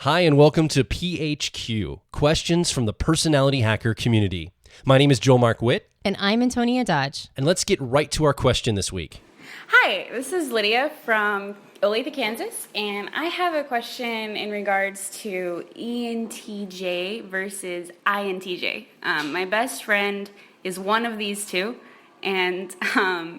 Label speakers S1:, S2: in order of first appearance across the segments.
S1: Hi, and welcome to PHQ, Questions from the Personality Hacker Community. My name is Joel Mark Witt.
S2: And I'm Antonia Dodge.
S1: And let's get right to our question this week.
S3: Hi, this is Lydia from Olathe, Kansas, and I have a question in regards to ENTJ versus INTJ. My best friend is one of these two, and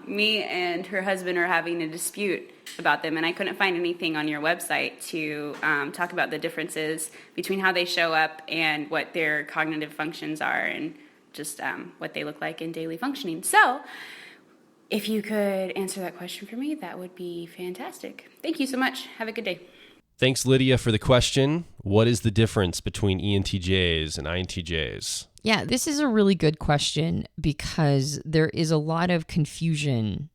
S3: me and her husband are having a dispute about them, and I couldn't find anything on your website to talk about the differences between how they show up and what their cognitive functions are and just what they look like in daily functioning. So if you could answer that question for me, that would be fantastic. Thank you so much. Have a good day.
S1: Thanks, Lydia, for the question. What is the difference between ENTJs and INTJs?
S2: Yeah, this is a really good question because there is a lot of confusion.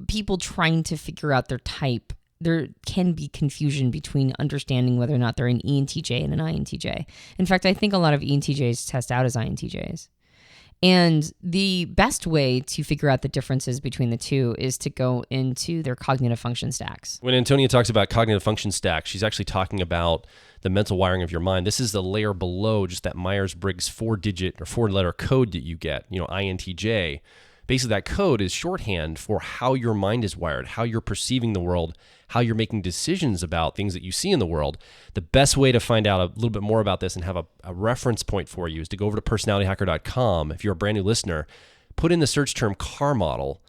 S2: People trying to figure out their type. There can be confusion between understanding whether or not they're an ENTJ and an INTJ. In fact, I think a lot of ENTJs test out as INTJs. And the best way to figure out the differences between the two is to go into their cognitive function stacks.
S1: When Antonia talks about cognitive function stacks, she's actually talking about the mental wiring of your mind. This is the layer below just that Myers-Briggs 4-digit or 4-letter code that you get, INTJ. Basically, that code is shorthand for how your mind is wired, how you're perceiving the world, how you're making decisions about things that you see in the world. The best way to find out a little bit more about this and have a reference point for you is to go over to personalityhacker.com. If you're a brand new listener, put in the search term car model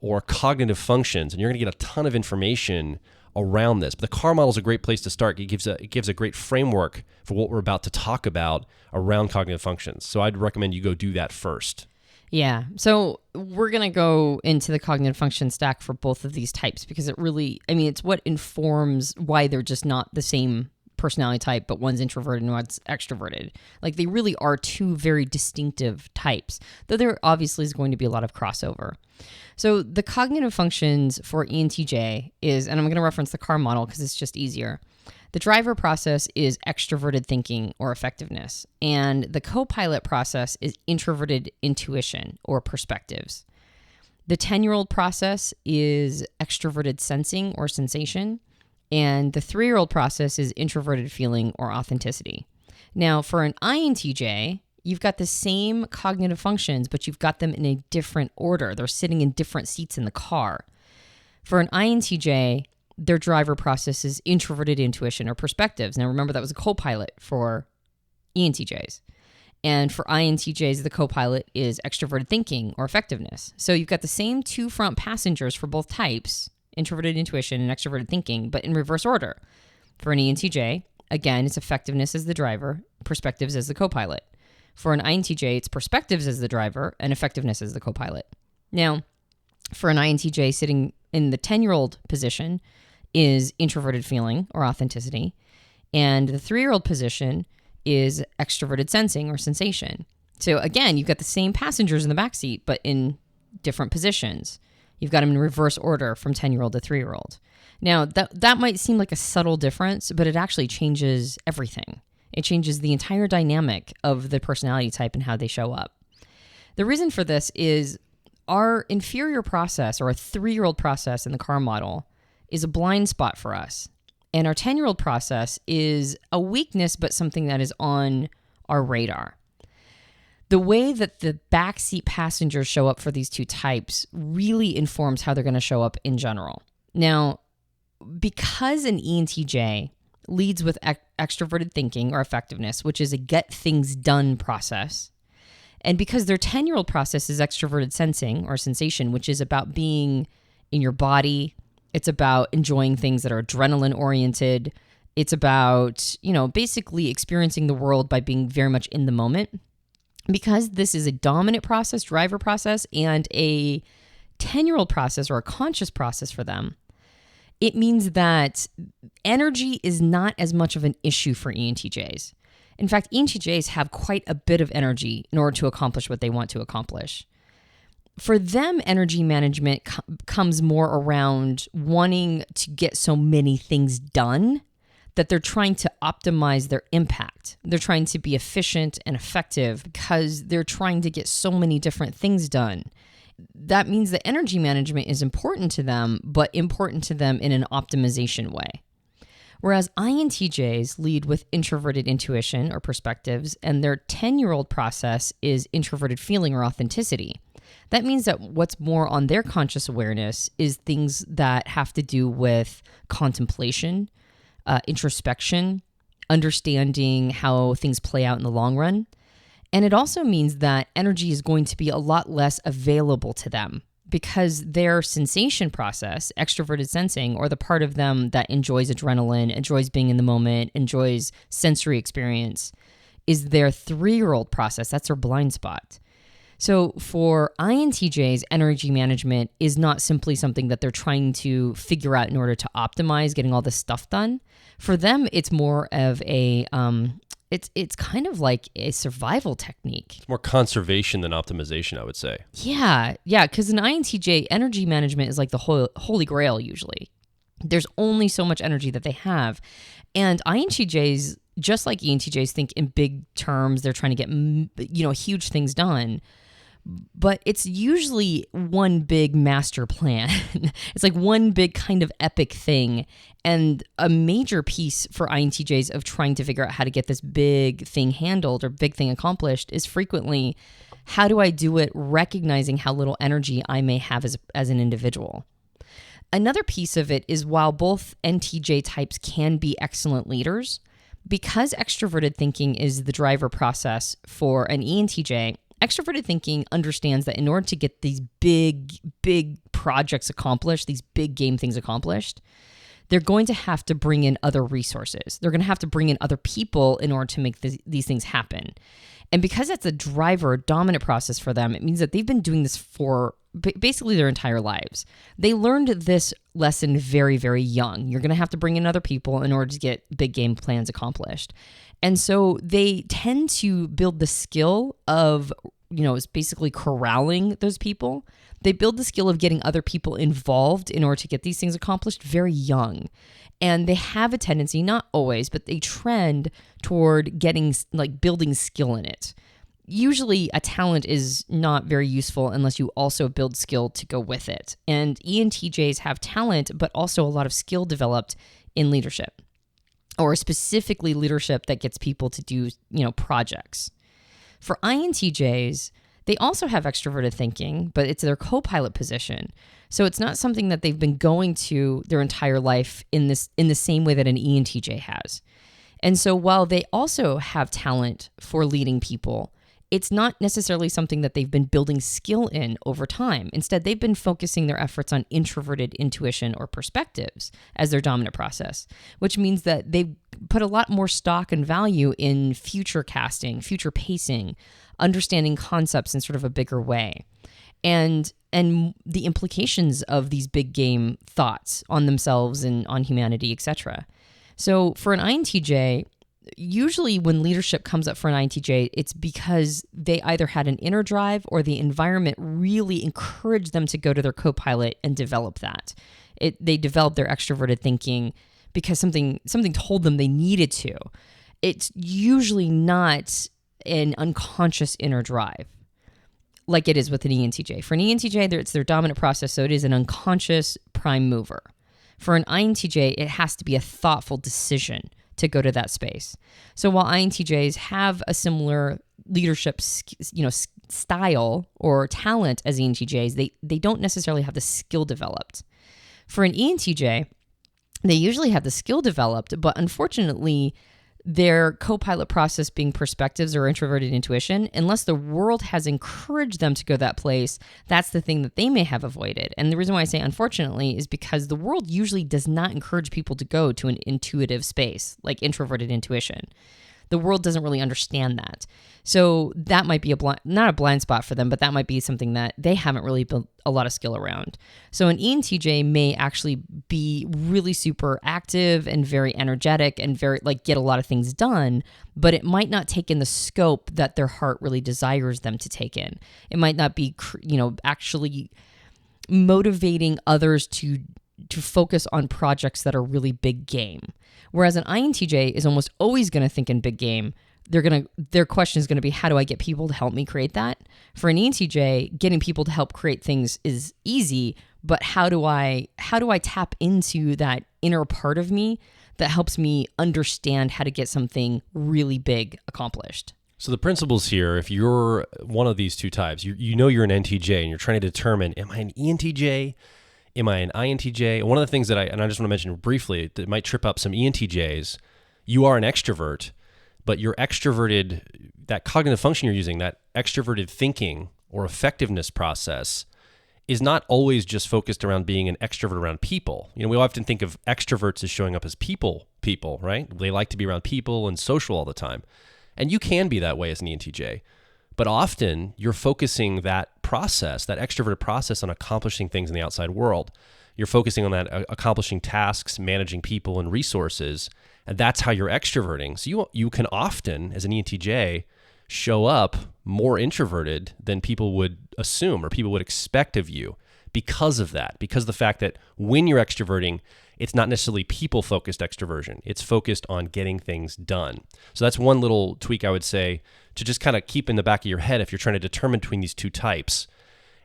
S1: or cognitive functions, and you're going to get a ton of information around this. But the car model is a great place to start. It gives a great framework for what we're about to talk about around cognitive functions. So I'd recommend you go do that first.
S2: Yeah. So we're going to go into the cognitive function stack for both of these types because it's what informs why they're just not the same personality type, but one's introverted and one's extroverted. Like they really are two very distinctive types, though there obviously is going to be a lot of crossover. So the cognitive functions for ENTJ is, and I'm going to reference the car model because it's just easier. The driver process is extroverted thinking or effectiveness, and the co-pilot process is introverted intuition or perspectives. The 10-year-old process is extroverted sensing or sensation, and the 3-year-old process is introverted feeling or authenticity. Now, for an INTJ, you've got the same cognitive functions, but you've got them in a different order. They're sitting in different seats in the car. For an INTJ, their driver process is introverted intuition or perspectives. Now, remember, that was a co-pilot for ENTJs. And for INTJs, the co-pilot is extroverted thinking or effectiveness. So you've got the same two front passengers for both types, introverted intuition and extroverted thinking, but in reverse order. For an ENTJ, again, it's effectiveness as the driver, perspectives as the co-pilot. For an INTJ, it's perspectives as the driver and effectiveness as the co-pilot. Now, for an INTJ sitting in the 10-year-old position, is introverted feeling or authenticity, and the 3-year-old position is extroverted sensing or sensation. So again, you've got the same passengers in the backseat, but in different positions. You've got them in reverse order from 10-year-old to 3-year-old. Now, that might seem like a subtle difference, but it actually changes everything. It changes the entire dynamic of the personality type and how they show up. The reason for this is our inferior process, or a 3-year-old process in the car model, is a blind spot for us. And our 10-year-old process is a weakness, but something that is on our radar. The way that the backseat passengers show up for these two types really informs how they're going to show up in general. Now, because an ENTJ leads with extroverted thinking or effectiveness, which is a get things done process, and because their 10-year-old process is extroverted sensing or sensation, which is about being in your body, it's about enjoying things that are adrenaline oriented. It's about, basically experiencing the world by being very much in the moment. Because this is a dominant process, driver process, and a 10-year-old process or a conscious process for them, it means that energy is not as much of an issue for ENTJs. In fact, ENTJs have quite a bit of energy in order to accomplish what they want to accomplish. For them, energy management comes more around wanting to get so many things done that they're trying to optimize their impact. They're trying to be efficient and effective because they're trying to get so many different things done. That means that energy management is important to them, but important to them in an optimization way. Whereas INTJs lead with introverted intuition or perspectives, and their 10-year-old process is introverted feeling or authenticity. That means that what's more on their conscious awareness is things that have to do with contemplation, introspection, understanding how things play out in the long run. And it also means that energy is going to be a lot less available to them because their sensation process, extroverted sensing, or the part of them that enjoys adrenaline, enjoys being in the moment, enjoys sensory experience, is their 3-year-old process. That's their blind spot. So for INTJs, energy management is not simply something that they're trying to figure out in order to optimize getting all this stuff done. For them, it's more of a it's kind of like a survival technique.
S1: It's more conservation than optimization, I would say.
S2: Yeah, because an INTJ, energy management is like the holy grail usually. There's only so much energy that they have. And INTJs, just like ENTJs, think in big terms. They're trying to get huge things done. But it's usually one big master plan. It's like one big kind of epic thing. And a major piece for INTJs of trying to figure out how to get this big thing handled or big thing accomplished is frequently, how do I do it recognizing how little energy I may have as an individual? Another piece of it is while both NTJ types can be excellent leaders, because extroverted thinking is the driver process for an ENTJ, extroverted thinking understands that in order to get these big projects accomplished, these big game things accomplished, they're going to have to bring in other resources. They're going to have to bring in other people in order to make these things happen. And because that's a driver, dominant process for them, it means that they've been doing this for basically their entire lives. They learned this lesson very, very young. You're going to have to bring in other people in order to get big game plans accomplished. And so they tend to build the skill of, it's basically corralling those people. They build the skill of getting other people involved in order to get these things accomplished very young. And they have a tendency, not always, but they trend toward building skill in it. Usually a talent is not very useful unless you also build skill to go with it. And ENTJs have talent, but also a lot of skill developed in leadership, or specifically leadership that gets people to do, projects. For INTJs, they also have extroverted thinking, but it's their co-pilot position. So it's not something that they've been going to their entire life in the same way that an ENTJ has. And so while they also have talent for leading people, it's not necessarily something that they've been building skill in over time. Instead, they've been focusing their efforts on introverted intuition or perspectives as their dominant process, which means that they put a lot more stock and value in future casting, future pacing, understanding concepts in sort of a bigger way, and the implications of these big game thoughts on themselves and on humanity, etc. So for an INTJ, usually when leadership comes up for an INTJ, it's because they either had an inner drive or the environment really encouraged them to go to their co-pilot and develop that. They developed their extroverted thinking because something told them they needed to. It's usually not an unconscious inner drive like it is with an ENTJ. For an ENTJ, it's their dominant process, so it is an unconscious prime mover. For an INTJ, it has to be a thoughtful decision to go to that space. So while INTJs have a similar leadership, style or talent as ENTJs, they don't necessarily have the skill developed. For an ENTJ, they usually have the skill developed, but unfortunately, their co-pilot process being perspectives or introverted intuition, unless the world has encouraged them to go that place, that's the thing that they may have avoided. And the reason why I say unfortunately is because the world usually does not encourage people to go to an intuitive space, like introverted intuition. The world doesn't really understand that. So that might be not a blind spot for them, but that might be something that they haven't really built a lot of skill around. So an ENTJ may actually be really super active and very energetic and very get a lot of things done, but it might not take in the scope that their heart really desires them to take in. It might not be, actually motivating others to focus on projects that are really big game. Whereas an INTJ is almost always going to think in big game. Their question is going to be, how do I get people to help me create that? For an ENTJ, getting people to help create things is easy, but how do I tap into that inner part of me that helps me understand how to get something really big accomplished.
S1: So the principles here, if you're one of these two types, you know you're an NTJ and you're trying to determine, am I an ENTJ? Am I an INTJ? One of the things that I just want to mention briefly that might trip up some ENTJs, you are an extrovert, but your extroverted, that cognitive function you're using, that extroverted thinking or effectiveness process is not always just focused around being an extrovert around people. We often think of extroverts as showing up as people, right? They like to be around people and social all the time. And you can be that way as an ENTJ. But often you're focusing that process, that extroverted process, on accomplishing things in the outside world. You're focusing on that, accomplishing tasks, managing people and resources, and that's how you're extroverting. So you can often, as an ENTJ, show up more introverted than people would assume or people would expect of you because of that, because of the fact that when you're extroverting, it's not necessarily people-focused extroversion. It's focused on getting things done. So that's one little tweak I would say to just kind of keep in the back of your head if you're trying to determine between these two types.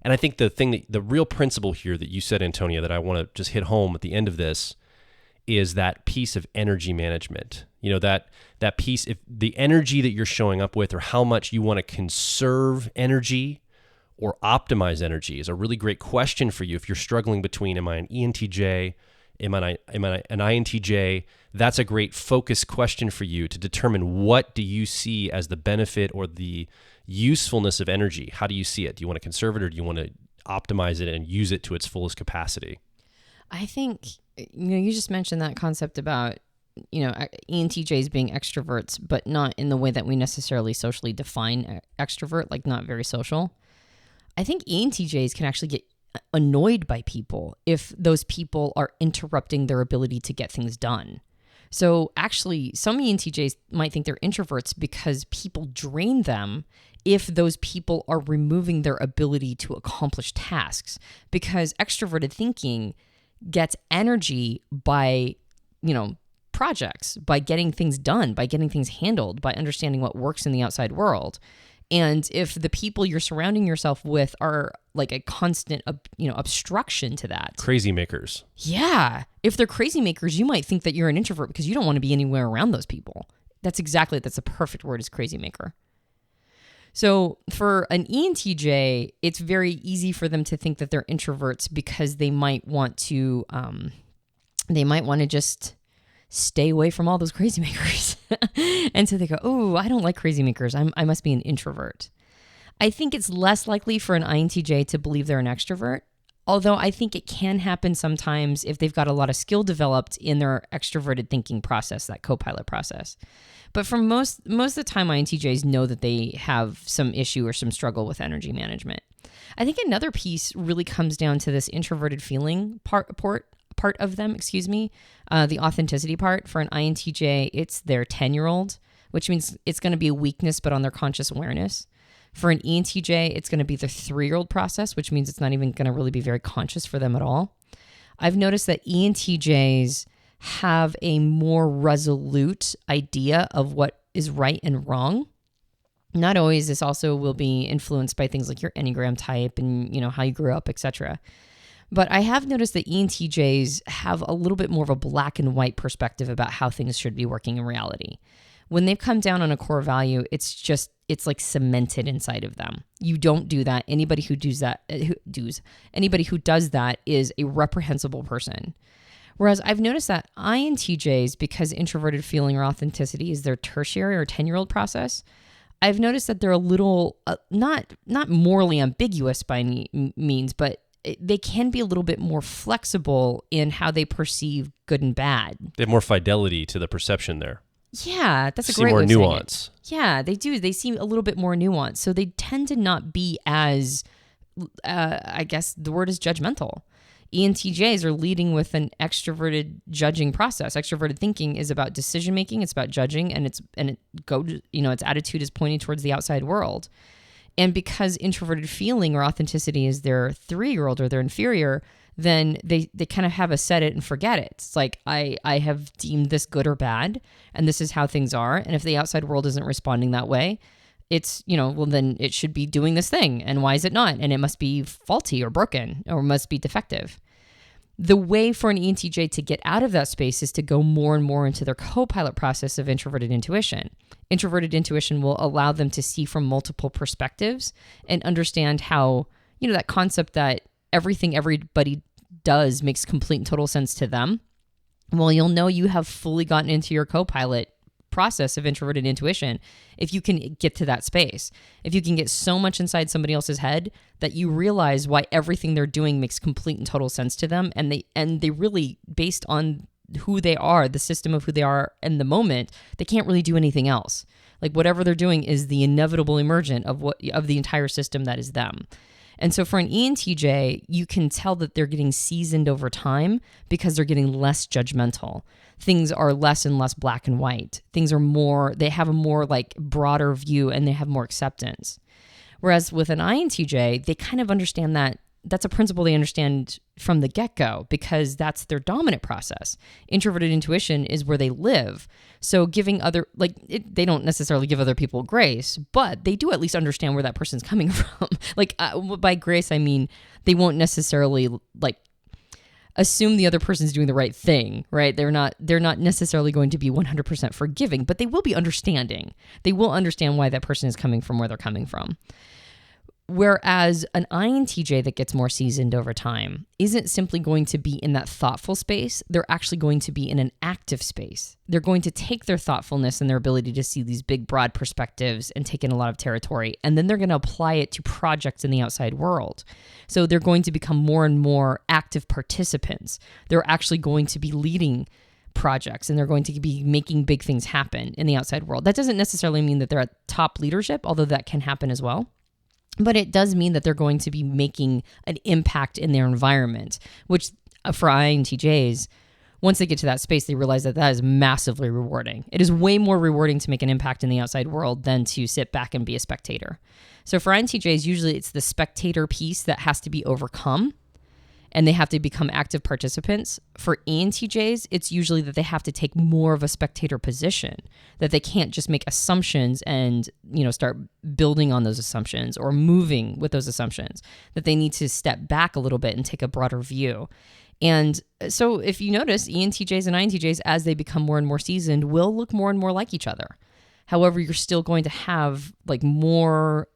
S1: And I think the real principle here that you said, Antonia, that I want to just hit home at the end of this is that piece of energy management. That piece, if the energy that you're showing up with or how much you want to conserve energy or optimize energy is a really great question for you if you're struggling between, am I an ENTJ? Am I an INTJ? That's a great focus question for you to determine what do you see as the benefit or the usefulness of energy. How do you see it? Do you want to conserve it or do you want to optimize it and use it to its fullest capacity?
S2: I think, you just mentioned that concept about, ENTJs being extroverts, but not in the way that we necessarily socially define extrovert, like not very social. I think ENTJs can actually get annoyed by people if those people are interrupting their ability to get things done. So actually, some ENTJs might think they're introverts because people drain them if those people are removing their ability to accomplish tasks. Because extroverted thinking gets energy by, projects, by getting things done, by getting things handled, by understanding what works in the outside world. And if the people you're surrounding yourself with are like a constant, obstruction to that.
S1: Crazy makers.
S2: Yeah. If they're crazy makers, you might think that you're an introvert because you don't want to be anywhere around those people. That's a perfect word, is crazy maker. So for an ENTJ, it's very easy for them to think that they're introverts because they might want to just stay away from all those crazy makers. And so they go, oh, I don't like crazy makers. I must be an introvert. I think it's less likely for an INTJ to believe they're an extrovert, although I think it can happen sometimes if they've got a lot of skill developed in their extroverted thinking process, that co-pilot process. But for most of the time, INTJs know that they have some issue or some struggle with energy management. I think another piece really comes down to this introverted feeling part of them, the authenticity part. For an INTJ, it's their 10-year-old, which means it's going to be a weakness, but on their conscious awareness. For an ENTJ, it's going to be their 3-year-old process, which means it's not even going to really be very conscious for them at all. I've noticed that ENTJs have a more resolute idea of what is right and wrong. Not always. This also will be influenced by things like your Enneagram type and, how you grew up, etc. But I have noticed that ENTJs have a little bit more of a black and white perspective about how things should be working in reality. When they've come down on a core value, it's like cemented inside of them. You don't do that. Anybody who does that is a reprehensible person. Whereas I've noticed that INTJs, because introverted feeling or authenticity is their tertiary or 10-year-old process, I've noticed that they're a little, not morally ambiguous by any means, but they can be a little bit more flexible in how they perceive good and bad.
S1: They have more fidelity to the perception there.
S2: Yeah, that's a
S1: See
S2: great
S1: more
S2: way of saying
S1: nuance.
S2: it. Yeah, they do. They seem a little bit more nuanced. So they tend to not be as, I guess the word is judgmental. ENTJs are leading with an extroverted judging process. Extroverted thinking is about decision making. It's about judging, and its attitude is pointing towards the outside world. And because introverted feeling or authenticity is their 3-year-old or their inferior, then they kind of have a set it and forget it. It's like, I have deemed this good or bad, and this is how things are. And if the outside world isn't responding that way, it's, then it should be doing this thing. And why is it not? And it must be faulty or broken or must be defective. The way for an ENTJ to get out of that space is to go more and more into their co-pilot process of introverted intuition. Introverted intuition will allow them to see from multiple perspectives and understand how, that concept that everything everybody does makes complete and total sense to them. Well, you'll know you have fully gotten into your co-pilot process of introverted intuition if you can get to that space. If you can get so much inside somebody else's head that you realize why everything they're doing makes complete and total sense to them, and they really, based on who they are, the system of who they are in the moment, they can't really do anything else. Like whatever they're doing is the inevitable emergent of the entire system that is them. And so for an ENTJ, you can tell that they're getting seasoned over time because they're getting less judgmental. Things are less and less black and white. Things are more, they have a more like broader view and they have more acceptance. Whereas with an INTJ, they kind of understand that that's a principle they understand from the get-go because that's their dominant process. Introverted intuition is where they live. So giving they don't necessarily give other people grace, but they do at least understand where that person's coming from. By grace, I mean, they won't necessarily assume the other person's doing the right thing, right? They're not necessarily going to be 100% forgiving, but they will be understanding. They will understand why that person is coming from where they're coming from. Whereas an INTJ that gets more seasoned over time isn't simply going to be in that thoughtful space. They're actually going to be in an active space. They're going to take their thoughtfulness and their ability to see these big, broad perspectives and take in a lot of territory, and then they're going to apply it to projects in the outside world. So they're going to become more and more active participants. They're actually going to be leading projects and they're going to be making big things happen in the outside world. That doesn't necessarily mean that they're at top leadership, although that can happen as well. But it does mean that they're going to be making an impact in their environment, which for INTJs, once they get to that space, they realize that is massively rewarding. It is way more rewarding to make an impact in the outside world than to sit back and be a spectator. So for INTJs, usually it's the spectator piece that has to be overcome, and they have to become active participants. For ENTJs, it's usually that they have to take more of a spectator position, that they can't just make assumptions and, start building on those assumptions or moving with those assumptions, that they need to step back a little bit and take a broader view. And so if you notice, ENTJs and INTJs, as they become more and more seasoned, will look more and more like each other. However, you're still going to have more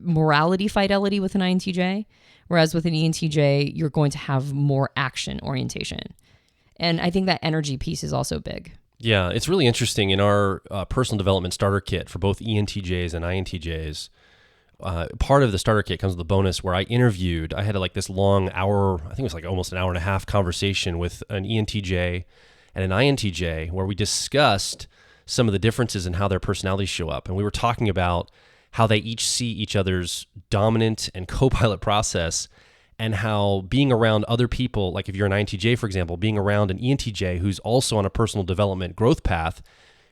S2: morality fidelity with an INTJ, whereas with an ENTJ, you're going to have more action orientation. And I think that energy piece is also big.
S1: Yeah, it's really interesting. In our personal development starter kit for both ENTJs and INTJs, part of the starter kit comes with a bonus where I had this long hour, I think it was like almost an hour and a half conversation with an ENTJ and an INTJ where we discussed some of the differences in how their personalities show up. And we were talking about how they each see each other's dominant and co-pilot process, and how being around other people, like if you're an INTJ, for example, being around an ENTJ who's also on a personal development growth path,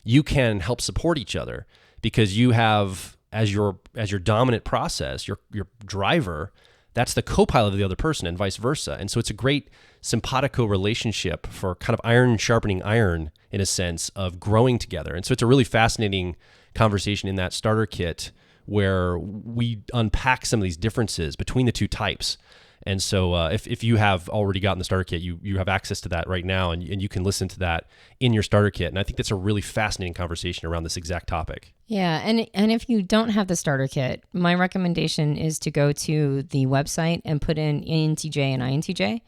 S1: you can help support each other because you have, as your dominant process, your driver, that's the co-pilot of the other person and vice versa. And so it's a great simpatico relationship for kind of iron sharpening iron in a sense of growing together. And so it's a really fascinating conversation in that starter kit where we unpack some of these differences between the two types. And so if you have already gotten the starter kit, you have access to that right now, and you can listen to that in your starter kit. And I think that's a really fascinating conversation around this exact topic.
S2: Yeah, and if you don't have the starter kit, my recommendation is to go to the website and put in ENTJ and INTJ.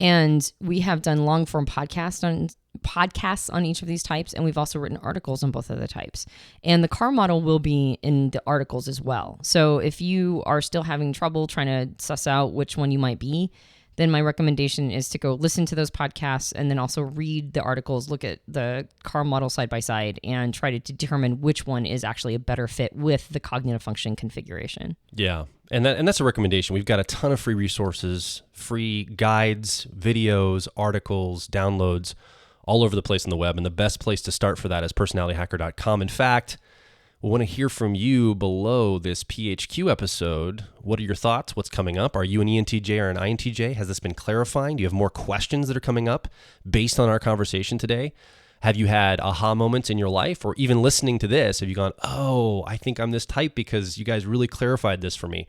S2: And we have done long-form podcasts on each of these types, and we've also written articles on both of the types. And the CAR model will be in the articles as well. So if you are still having trouble trying to suss out which one you might be, then my recommendation is to go listen to those podcasts and then also read the articles, look at the CAR model side by side, and try to determine which one is actually a better fit with the cognitive function configuration.
S1: Yeah. And that's a recommendation. We've got a ton of free resources, free guides, videos, articles, downloads all over the place on the web. And the best place to start for that is personalityhacker.com. In fact, we want to hear from you below this PHQ episode. What are your thoughts? What's coming up? Are you an ENTJ or an INTJ? Has this been clarifying? Do you have more questions that are coming up based on our conversation today? Have you had aha moments in your life, or even listening to this? Have you gone, oh, I think I'm this type because you guys really clarified this for me?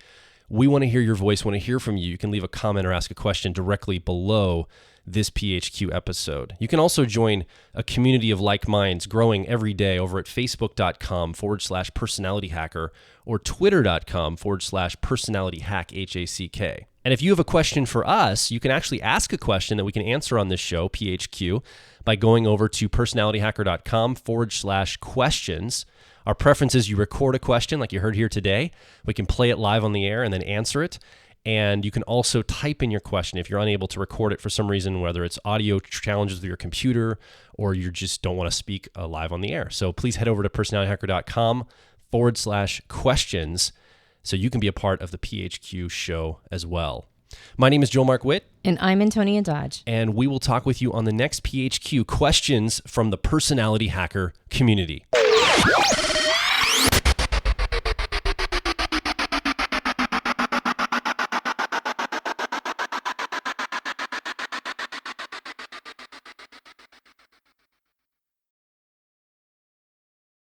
S1: We want to hear your voice, want to hear from you. You can leave a comment or ask a question directly below this PHQ episode. You can also join a community of like minds growing every day over at facebook.com/personalityhacker or twitter.com/personalityhack. And if you have a question for us, you can actually ask a question that we can answer on this show, PHQ, by going over to personalityhacker.com/questions. Our preference is you record a question like you heard here today. We can play it live on the air and then answer it. And you can also type in your question if you're unable to record it for some reason, whether it's audio challenges with your computer or you just don't want to speak live on the air. So please head over to personalityhacker.com/questions so you can be a part of the PHQ show as well. My name is Joel Mark Witt.
S2: And I'm Antonia Dodge.
S1: And we will talk with you on the next PHQ questions from the Personality Hacker community.